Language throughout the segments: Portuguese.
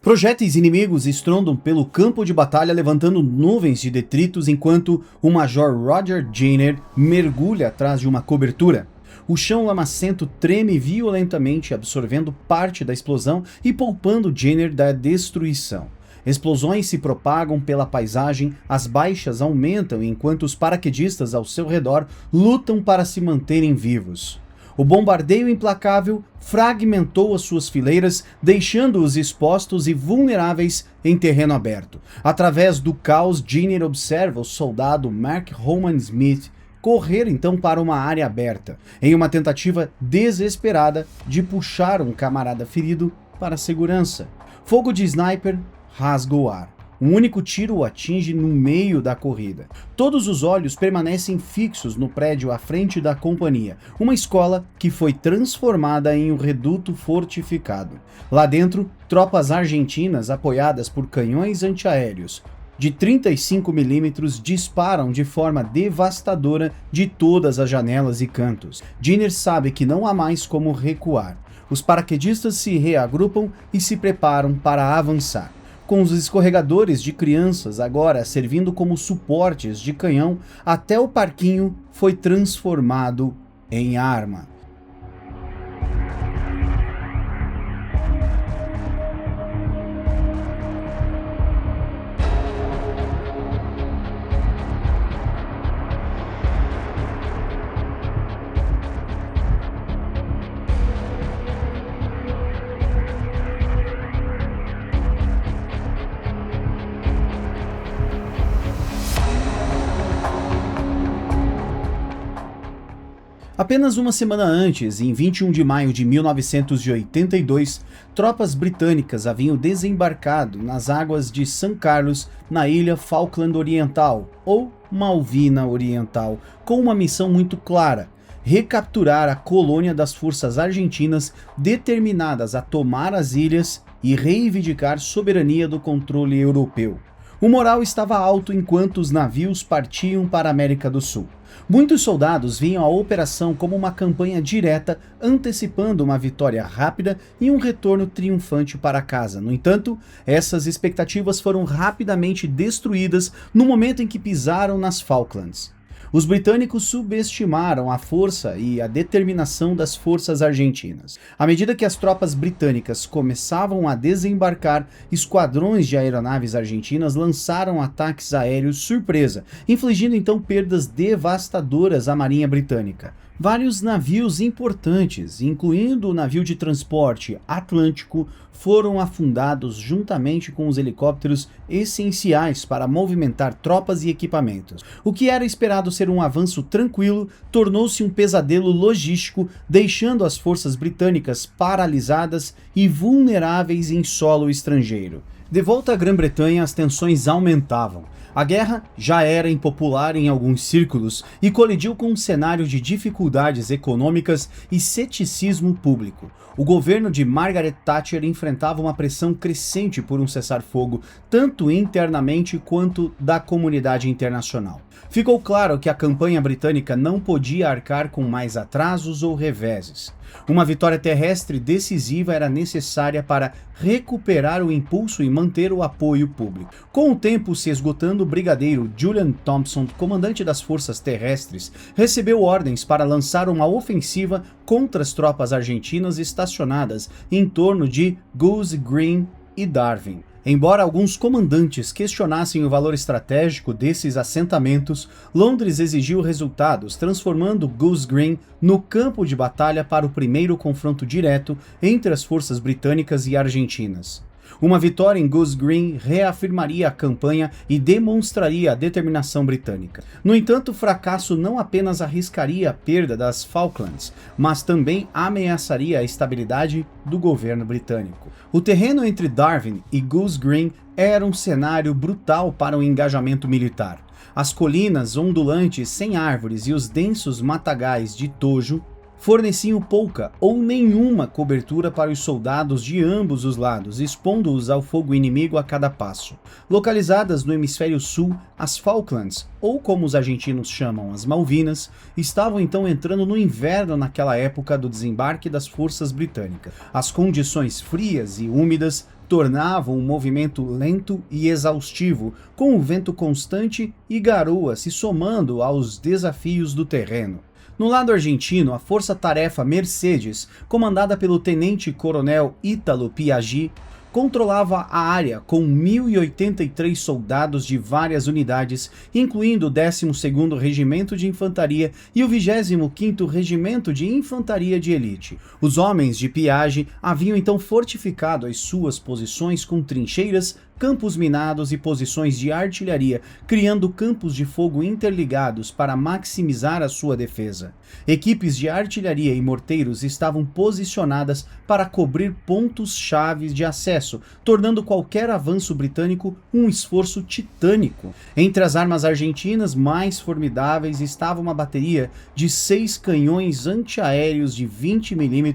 Projéteis inimigos estrondam pelo campo de batalha, levantando nuvens de detritos enquanto o Major Roger Jenner mergulha atrás de uma cobertura. O chão lamacento treme violentamente, absorvendo parte da explosão e poupando Jenner da destruição. Explosões se propagam pela paisagem, as baixas aumentam enquanto os paraquedistas ao seu redor lutam para se manterem vivos. O bombardeio implacável fragmentou as suas fileiras, deixando-os expostos e vulneráveis em terreno aberto. Através do caos, Jenner observa o soldado Mark Holman Smith correr então para uma área aberta, em uma tentativa desesperada de puxar um camarada ferido para a segurança. Fogo de sniper rasga o ar. Um único tiro o atinge no meio da corrida. Todos os olhos permanecem fixos no prédio à frente da companhia, uma escola que foi transformada em um reduto fortificado. Lá dentro, tropas argentinas apoiadas por canhões antiaéreos de 35mm disparam de forma devastadora de todas as janelas e cantos. Jenner sabe que não há mais como recuar. Os paraquedistas se reagrupam e se preparam para avançar. Com os escorregadores de crianças agora servindo como suportes de canhão, até o parquinho foi transformado em arma. Apenas uma semana antes, em 21 de maio de 1982, tropas britânicas haviam desembarcado nas águas de San Carlos, na ilha Falkland Oriental, ou Malvina Oriental, com uma missão muito clara: recapturar a colônia das forças argentinas determinadas a tomar as ilhas e reivindicar soberania do controle europeu. O moral estava alto enquanto os navios partiam para a América do Sul. Muitos soldados viam a operação como uma campanha direta, antecipando uma vitória rápida e um retorno triunfante para casa. No entanto, essas expectativas foram rapidamente destruídas no momento em que pisaram nas Falklands. Os britânicos subestimaram a força e a determinação das forças argentinas. À medida que as tropas britânicas começavam a desembarcar, esquadrões de aeronaves argentinas lançaram ataques aéreos surpresa, infligindo então perdas devastadoras à marinha britânica. Vários navios importantes, incluindo o navio de transporte Atlântico, foram afundados juntamente com os helicópteros essenciais para movimentar tropas e equipamentos. O que era esperado ser um avanço tranquilo tornou-se um pesadelo logístico, deixando as forças britânicas paralisadas e vulneráveis em solo estrangeiro. De volta à Grã-Bretanha, as tensões aumentavam. A guerra já era impopular em alguns círculos e colidiu com um cenário de dificuldades econômicas e ceticismo público. O governo de Margaret Thatcher enfrentava uma pressão crescente por um cessar-fogo, tanto internamente quanto da comunidade internacional. Ficou claro que a campanha britânica não podia arcar com mais atrasos ou reveses. Uma vitória terrestre decisiva era necessária para recuperar o impulso e manter o apoio público. Com o tempo se esgotando, o brigadeiro Julian Thompson, comandante das forças terrestres, recebeu ordens para lançar uma ofensiva contra as tropas argentinas estacionadas em torno de Goose Green e Darwin. Embora alguns comandantes questionassem o valor estratégico desses assentamentos, Londres exigiu resultados, transformando Goose Green no campo de batalha para o primeiro confronto direto entre as forças britânicas e argentinas. Uma vitória em Goose Green reafirmaria a campanha e demonstraria a determinação britânica. No entanto, o fracasso não apenas arriscaria a perda das Falklands, mas também ameaçaria a estabilidade do governo britânico. O terreno entre Darwin e Goose Green era um cenário brutal para um engajamento militar. As colinas ondulantes sem árvores e os densos matagais de tojo forneciam pouca ou nenhuma cobertura para os soldados de ambos os lados, expondo-os ao fogo inimigo a cada passo. Localizadas no hemisfério sul, as Falklands, ou como os argentinos chamam as Malvinas, estavam então entrando no inverno naquela época do desembarque das forças britânicas. As condições frias e úmidas tornavam o movimento lento e exaustivo, com o vento constante e garoa se somando aos desafios do terreno. No lado argentino, a Força-Tarefa Mercedes, comandada pelo tenente-coronel Ítalo Piaggi, controlava a área com 1.083 soldados de várias unidades, incluindo o 12º Regimento de Infantaria e o 25º Regimento de Infantaria de Elite. Os homens de Piaggi haviam então fortificado as suas posições com trincheiras, campos minados e posições de artilharia, criando campos de fogo interligados para maximizar a sua defesa. Equipes de artilharia e morteiros estavam posicionadas para cobrir pontos-chave de acesso, tornando qualquer avanço britânico um esforço titânico. Entre as armas argentinas mais formidáveis estava uma bateria de 6 canhões antiaéreos de 20 mm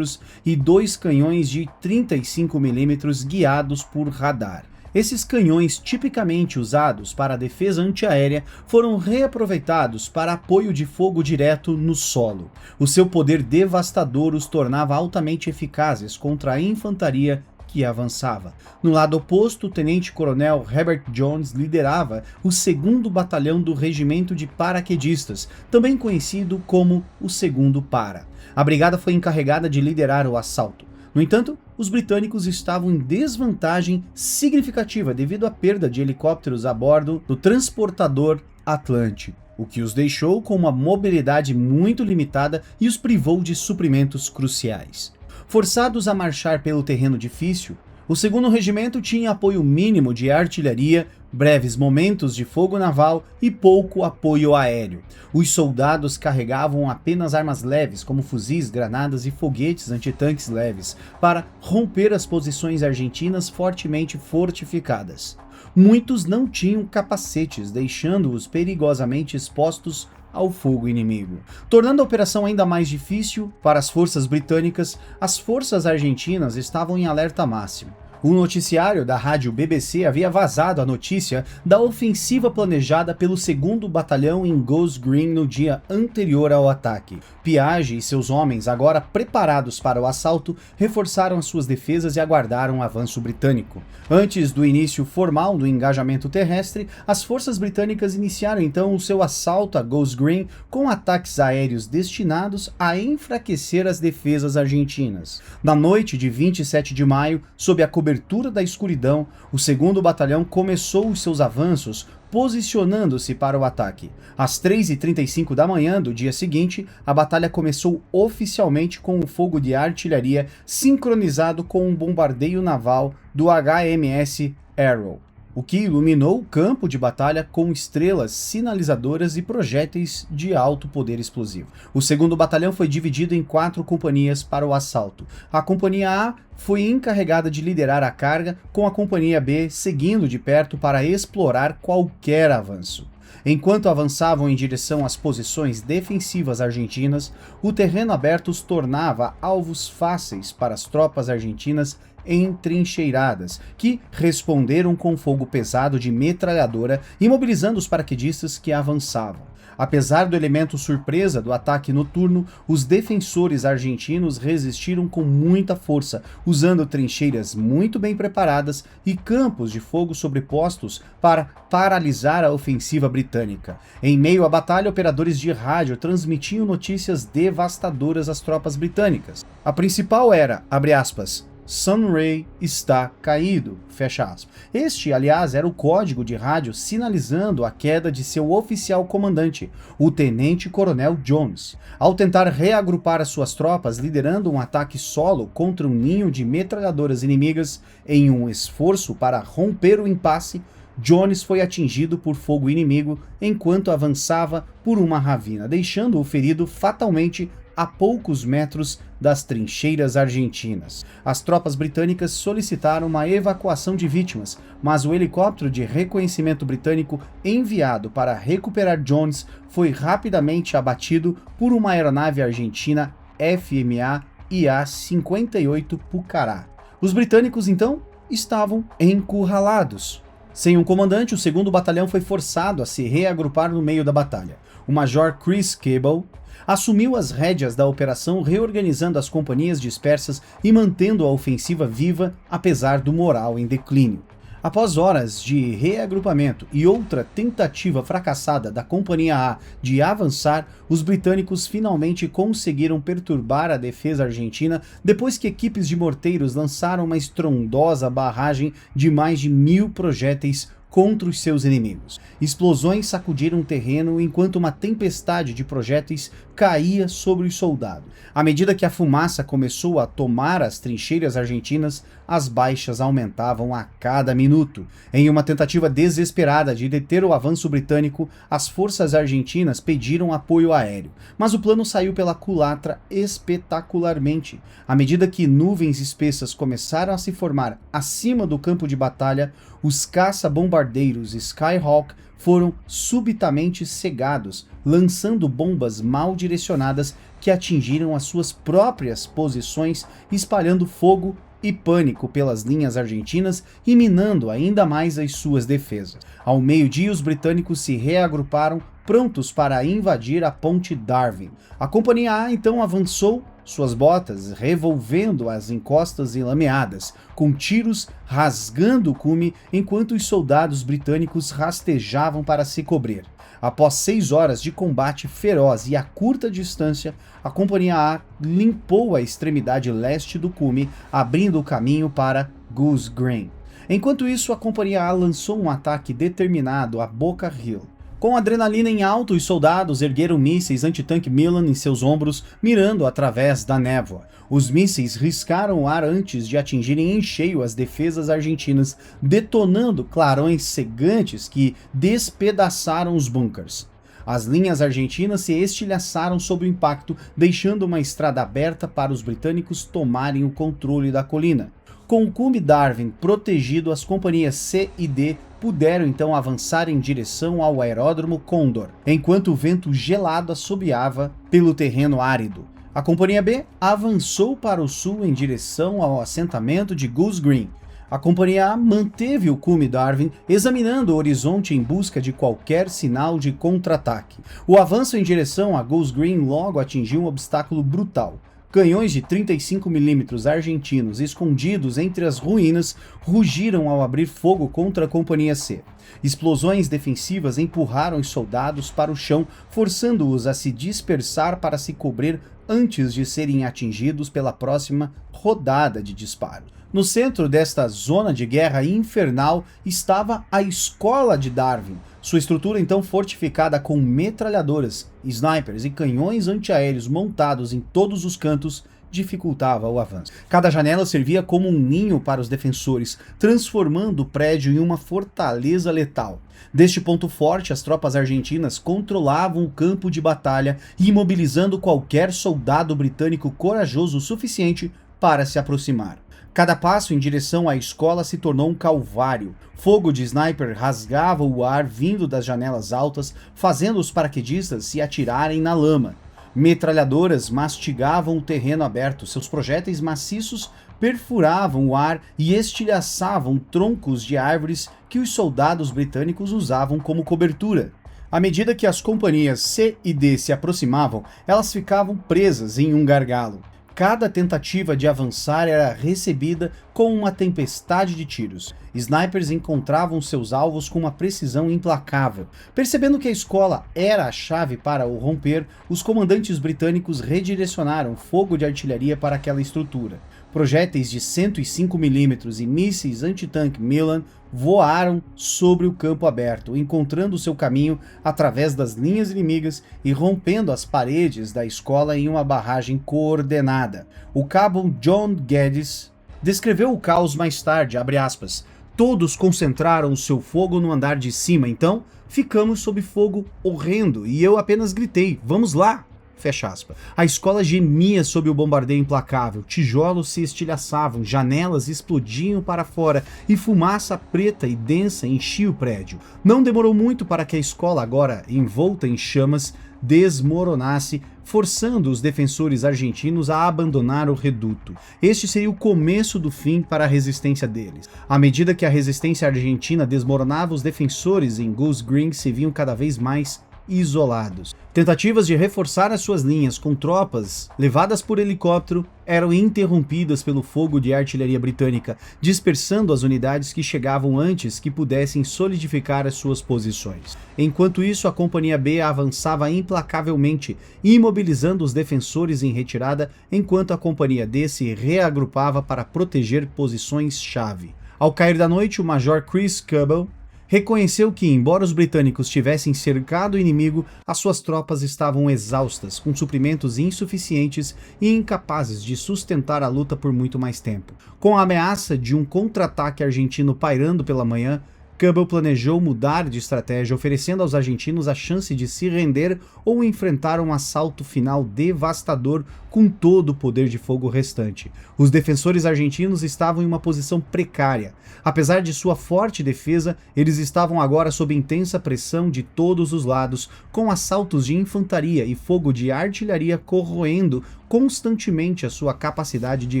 e 2 canhões de 35 mm guiados por radar. Esses canhões, tipicamente usados para a defesa antiaérea, foram reaproveitados para apoio de fogo direto no solo. O seu poder devastador os tornava altamente eficazes contra a infantaria que avançava. No lado oposto, o tenente-coronel Herbert Jones liderava o 2º Batalhão do Regimento de Paraquedistas, também conhecido como o 2º Para. A brigada foi encarregada de liderar o assalto. No entanto, os britânicos estavam em desvantagem significativa devido à perda de helicópteros a bordo do transportador Atlântico, o que os deixou com uma mobilidade muito limitada e os privou de suprimentos cruciais. Forçados a marchar pelo terreno difícil, o 2º Regimento tinha apoio mínimo de artilharia, breves momentos de fogo naval e pouco apoio aéreo. Os soldados carregavam apenas armas leves, como fuzis, granadas e foguetes antitanques leves, para romper as posições argentinas fortemente fortificadas. Muitos não tinham capacetes, deixando-os perigosamente expostos ao fogo inimigo. Tornando a operação ainda mais difícil para as forças britânicas, as forças argentinas estavam em alerta máximo. O noticiário da rádio BBC havia vazado a notícia da ofensiva planejada pelo 2º Batalhão em Goose Green no dia anterior ao ataque. Piaggi e seus homens, agora preparados para o assalto, reforçaram as suas defesas e aguardaram o avanço britânico. Antes do início formal do engajamento terrestre, as forças britânicas iniciaram então o seu assalto a Goose Green com ataques aéreos destinados a enfraquecer as defesas argentinas. Na noite de 27 de maio, sob a cobertura da escuridão, o 2º Batalhão começou os seus avanços, posicionando-se para o ataque. Às 3h35 da manhã do dia seguinte, a batalha começou oficialmente com o fogo de artilharia sincronizado com um bombardeio naval do HMS Arrow, o que iluminou o campo de batalha com estrelas sinalizadoras e projéteis de alto poder explosivo. O 2º Batalhão foi dividido em 4 companhias para o assalto. A Companhia A foi encarregada de liderar a carga, com a Companhia B seguindo de perto para explorar qualquer avanço. Enquanto avançavam em direção às posições defensivas argentinas, o terreno aberto os tornava alvos fáceis para as tropas argentinas entrincheiradas, que responderam com fogo pesado de metralhadora, imobilizando os paraquedistas que avançavam. Apesar do elemento surpresa do ataque noturno, os defensores argentinos resistiram com muita força, usando trincheiras muito bem preparadas e campos de fogo sobrepostos para paralisar a ofensiva britânica. Em meio à batalha, operadores de rádio transmitiam notícias devastadoras às tropas britânicas. A principal era, abre aspas, Sunray está caído, fecha aspas. Este, aliás, era o código de rádio sinalizando a queda de seu oficial comandante, o tenente-coronel Jones. Ao tentar reagrupar as suas tropas, liderando um ataque solo contra um ninho de metralhadoras inimigas em um esforço para romper o impasse, Jones foi atingido por fogo inimigo enquanto avançava por uma ravina, deixando-o ferido fatalmente a poucos metros das trincheiras argentinas. As tropas britânicas solicitaram uma evacuação de vítimas, mas o helicóptero de reconhecimento britânico enviado para recuperar Jones foi rapidamente abatido por uma aeronave argentina FMA IA-58 Pucará. Os britânicos, então, estavam encurralados. Sem um comandante, o 2º Batalhão foi forçado a se reagrupar no meio da batalha. O Major Chris Cable assumiu as rédeas da operação, reorganizando as companhias dispersas e mantendo a ofensiva viva, apesar do moral em declínio. Após horas de reagrupamento e outra tentativa fracassada da Companhia A de avançar, os britânicos finalmente conseguiram perturbar a defesa argentina depois que equipes de morteiros lançaram uma estrondosa barragem de mais de 1000 projéteis contra os seus inimigos. Explosões sacudiram o terreno enquanto uma tempestade de projéteis caía sobre os soldados. À medida que a fumaça começou a tomar as trincheiras argentinas, as baixas aumentavam a cada minuto. Em uma tentativa desesperada de deter o avanço britânico, as forças argentinas pediram apoio aéreo, mas o plano saiu pela culatra espetacularmente. À medida que nuvens espessas começaram a se formar acima do campo de batalha, os caça-bombardeiros Skyhawk foram subitamente cegados, lançando bombas mal direcionadas que atingiram as suas próprias posições, espalhando fogo e pânico pelas linhas argentinas e minando ainda mais as suas defesas. Ao meio-dia, os britânicos se reagruparam, prontos para invadir a Ponte Darwin. A Companhia A então avançou suas botas, revolvendo as encostas enlameadas, com tiros rasgando o cume, enquanto os soldados britânicos rastejavam para se cobrir. Após 6 horas de combate feroz e a curta distância, a Companhia A limpou a extremidade leste do cume, abrindo o caminho para Goose Green. Enquanto isso, a Companhia A lançou um ataque determinado a Boca Hill. Com adrenalina em alto, os soldados ergueram mísseis antitanque Milan em seus ombros, mirando através da névoa. Os mísseis riscaram o ar antes de atingirem em cheio as defesas argentinas, detonando clarões cegantes que despedaçaram os bunkers. As linhas argentinas se estilhaçaram sob o impacto, deixando uma estrada aberta para os britânicos tomarem o controle da colina. Com o cume Darwin protegido, as companhias C e D puderam então avançar em direção ao aeródromo Condor, enquanto o vento gelado assobiava pelo terreno árido. A Companhia B avançou para o sul em direção ao assentamento de Goose Green. A Companhia A manteve o cume Darwin, examinando o horizonte em busca de qualquer sinal de contra-ataque. O avanço em direção a Goose Green logo atingiu um obstáculo brutal. Canhões de 35 mm argentinos escondidos entre as ruínas rugiram ao abrir fogo contra a Companhia C. Explosões defensivas empurraram os soldados para o chão, forçando-os a se dispersar para se cobrir antes de serem atingidos pela próxima rodada de disparo. No centro desta zona de guerra infernal estava a Escola de Darwin, sua estrutura então fortificada com metralhadoras, snipers e canhões antiaéreos montados em todos os cantos dificultava o avanço. Cada janela servia como um ninho para os defensores, transformando o prédio em uma fortaleza letal. Deste ponto forte, as tropas argentinas controlavam o campo de batalha, imobilizando qualquer soldado britânico corajoso o suficiente para se aproximar. Cada passo em direção à escola se tornou um calvário. Fogo de sniper rasgava o ar vindo das janelas altas, fazendo os paraquedistas se atirarem na lama. Metralhadoras mastigavam o terreno aberto, seus projéteis maciços perfuravam o ar e estilhaçavam troncos de árvores que os soldados britânicos usavam como cobertura. À medida que as companhias C e D se aproximavam, elas ficavam presas em um gargalo. Cada tentativa de avançar era recebida com uma tempestade de tiros. Snipers encontravam seus alvos com uma precisão implacável. Percebendo que a escola era a chave para o romper, os comandantes britânicos redirecionaram fogo de artilharia para aquela estrutura. Projéteis de 105 mm e mísseis antitanque Milan voaram sobre o campo aberto, encontrando seu caminho através das linhas inimigas e rompendo as paredes da escola em uma barragem coordenada. O cabo John Geddes descreveu o caos mais tarde, abre aspas, todos concentraram o seu fogo no andar de cima, então ficamos sob fogo horrendo e eu apenas gritei, vamos lá! Fecha aspas. A escola gemia sob o bombardeio implacável, tijolos se estilhaçavam, janelas explodiam para fora e fumaça preta e densa enchia o prédio. Não demorou muito para que a escola, agora envolta em chamas, desmoronasse, forçando os defensores argentinos a abandonar o reduto. Este seria o começo do fim para a resistência deles. À medida que a resistência argentina desmoronava, os defensores em Goose Green se viam cada vez mais isolados. Tentativas de reforçar as suas linhas com tropas levadas por helicóptero eram interrompidas pelo fogo de artilharia britânica, dispersando as unidades que chegavam antes que pudessem solidificar as suas posições. Enquanto isso, a Companhia B avançava implacavelmente, imobilizando os defensores em retirada, enquanto a Companhia D se reagrupava para proteger posições-chave. Ao cair da noite, o Major Chris Cubble reconheceu que, embora os britânicos tivessem cercado o inimigo, as suas tropas estavam exaustas, com suprimentos insuficientes e incapazes de sustentar a luta por muito mais tempo. Com a ameaça de um contra-ataque argentino pairando pela manhã, Cubble planejou mudar de estratégia, oferecendo aos argentinos a chance de se render ou enfrentar um assalto final devastador com todo o poder de fogo restante. Os defensores argentinos estavam em uma posição precária. Apesar de sua forte defesa, eles estavam agora sob intensa pressão de todos os lados, com assaltos de infantaria e fogo de artilharia corroendo constantemente a sua capacidade de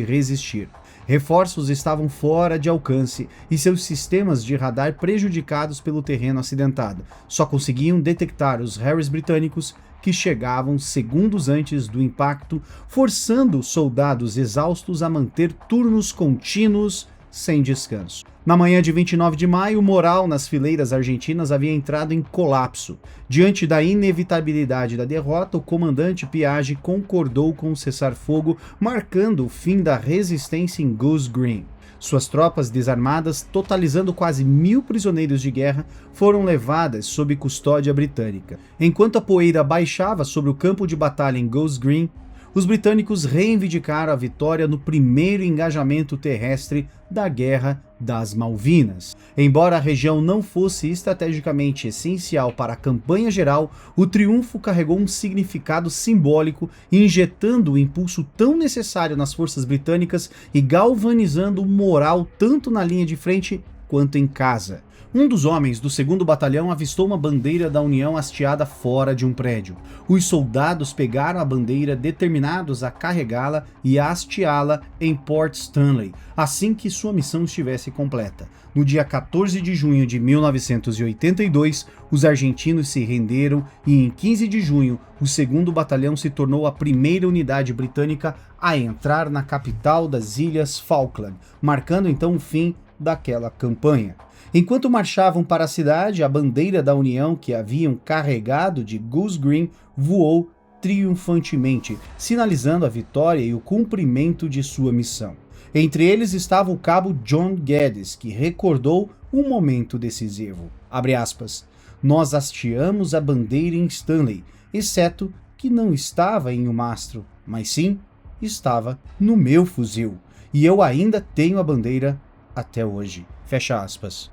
resistir. Reforços estavam fora de alcance e seus sistemas de radar prejudicados pelo terreno acidentado. Só conseguiam detectar os Harriers britânicos que chegavam segundos antes do impacto, forçando soldados exaustos a manter turnos contínuos sem descanso. Na manhã de 29 de maio, o moral nas fileiras argentinas havia entrado em colapso. Diante da inevitabilidade da derrota, o comandante Piaggi concordou com o cessar-fogo, marcando o fim da resistência em Goose Green. Suas tropas desarmadas, totalizando quase 1000 prisioneiros de guerra, foram levadas sob custódia britânica. Enquanto a poeira baixava sobre o campo de batalha em Goose Green, os britânicos reivindicaram a vitória no primeiro engajamento terrestre da Guerra das Malvinas. Embora a região não fosse estrategicamente essencial para a campanha geral, o triunfo carregou um significado simbólico, injetando o impulso tão necessário nas forças britânicas e galvanizando o moral tanto na linha de frente quanto em casa. Um dos homens do 2º Batalhão avistou uma bandeira da União hasteada fora de um prédio. Os soldados pegaram a bandeira, determinados a carregá-la e a hasteá-la em Port Stanley, assim que sua missão estivesse completa. No dia 14 de junho de 1982, os argentinos se renderam e em 15 de junho, o 2º Batalhão se tornou a primeira unidade britânica a entrar na capital das Ilhas Falkland, marcando então o fim daquela campanha. Enquanto marchavam para a cidade, a bandeira da União que haviam carregado de Goose Green voou triunfantemente, sinalizando a vitória e o cumprimento de sua missão. Entre eles estava o cabo John Geddes, que recordou um momento decisivo. Abre aspas. Nós hasteamos a bandeira em Stanley, exceto que não estava em um mastro, mas sim estava no meu fuzil. E eu ainda tenho a bandeira até hoje. Fecha aspas.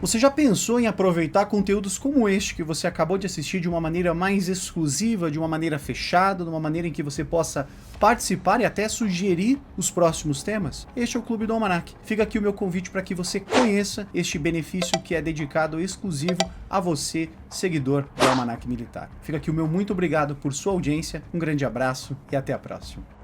Você já pensou em aproveitar conteúdos como este que você acabou de assistir de uma maneira mais exclusiva, de uma maneira fechada, de uma maneira em que você possa participar e até sugerir os próximos temas? Este é o Clube do Almanac. Fica aqui o meu convite para que você conheça este benefício que é dedicado exclusivo a você, seguidor do Almanac Militar. Fica aqui o meu muito obrigado por sua audiência, um grande abraço e até a próxima.